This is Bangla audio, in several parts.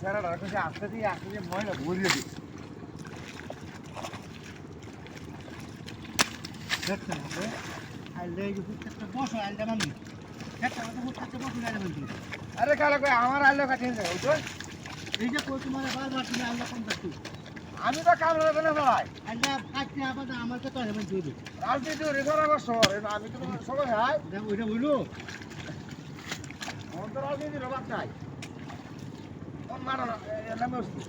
স্যারাটা কইছে আস্তে দিয়ে ময়লা ভরিয়ে দিই দেখছেন আইলে এই প্রত্যেকটা বছর আইলটা মানি দেখছেন প্রত্যেকটা বছর আইলে মানি আরে কালো কই আমার আইলো কাটিয়ে যায় ওই এই যে কই তোমার বারবার তুমি আইলে কোন থাকতো আমি তো কামড়ে দেব না ভাই আইলে কাটতে আবার আমার তো আইলে মানি দিবে রাজনীতি রেখার বছর আমি তো সবাই হাই ওইটা হইলো আমার তো রাজনীতির অভাব নাই কোন মারো না নামে আসছি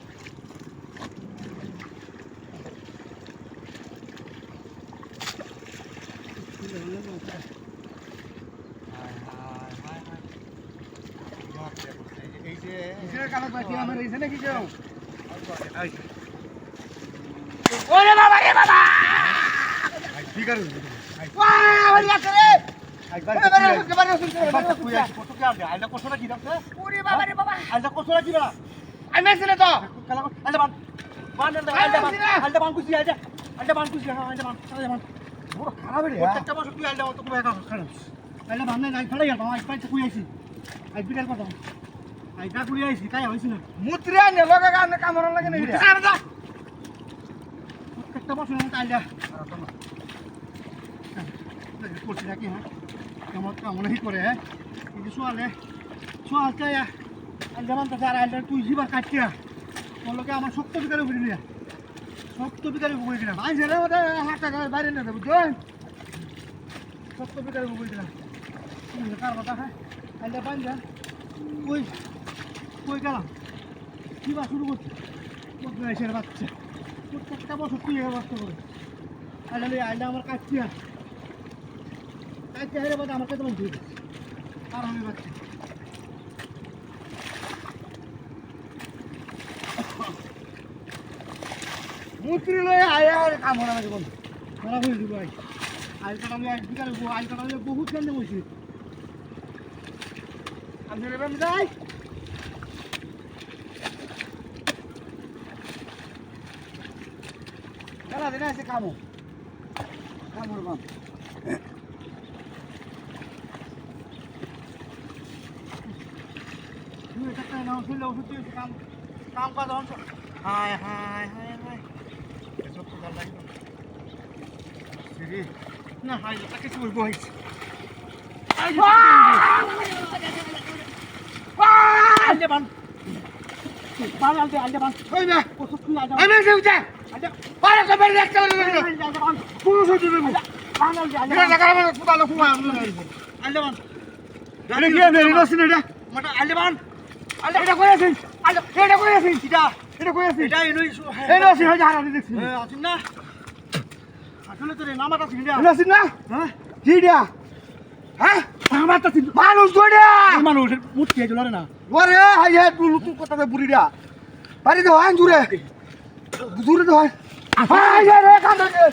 এই যে কালো পাখি আমার এই নাকি কেউ ওরে বাবা রে বাবা ঠিক আছে ওয়া ওরে রে আইলে কষ্টটা কি রাখছে ওরে বাবা রে বাবা আইলে কষ্টটা কি না আমি আসলে তো আইলে বান কুছি আইলে বান কুছি বড় খারাপ রে প্রত্যেকটা বছর তুই আইলে তো খুব একা খারাপ আইলে বান নাই ফেলে গেল আই পাইতে কুই আইছি আই বিড়াল কথা আই কা কুই আইছি তাই হইছে না মুত্রে নে লগা গান কামড় লাগে না রে প্রত্যেকটা বছর আমি আইলে করছি নাকি হ্যাঁ কেমন কেমন হি করে হ্যাঁ কিন্তু সোয়াল চাই আইলে মান তার আইলে তুই জিবার কাটিয়া তোর লোকে আমার শক্ত বিকারে বুঝলি না শক্ত বিকারে বুঝলি কিনা আই রে ওটা হাতে বাইরে না বুঝছেন শক্ত বিকারে বুঝলি না কার কথা হ্যাঁ আইলে বান্ধা কই কই গেলাম জিবা শুরু করছি এসে বাচ্চা প্রত্যেকটা বছর তুই ব্যবস্থা করে আইলে আমার কাটছিয়া কাটতে হেরে বাদ আমার কাছে দিয়ে আর আমি বাচ্চা মুত্রি লয়ে আয়া কামড় লাগে বন্ধু খারাপ হয়ে দিব আইলটা আমি এক বিকালে আইলটা আমি বহুত কেন বসি আমি রে বাম যাই কারা দিন আছে কামড় বাম তুই একটা নাও শুনলে ওষুধ দিয়েছি কাম কাজ অংশ হায় এসব তো ভালো লাগবে না হাই তাকে কি বলবো হয়েছে আইলে বান আইলে বান কই না ওষুধ তুই আইলে আমি এসে উঠে পারে তো বের একটা বান পুরো সহ্য দেব বান আইলে এটা টাকা মানে ফুটালো ফুয়া আইলে বান আরে কি আমি রিনোসিন এটা মাটা আইলে বান এটা কই আছিস এটা কই আছিস এটা কই আছিস এটা এনই এই রসি হয়ে হারানি দেখছিস আছিস না আসলে তোর নামাটা ছিল রিনোসিন না হ্যাঁ কি দিয়া হ্যাঁ নামাটা ছিল মানুষ গোড়া মানুষের মুখ খেয়ে চলে না ওরে হাইয়া তুই কথা বুড়িটা বাড়ি দে হয় জুরে জুরে দে হয় হাইয়া রে কান্দে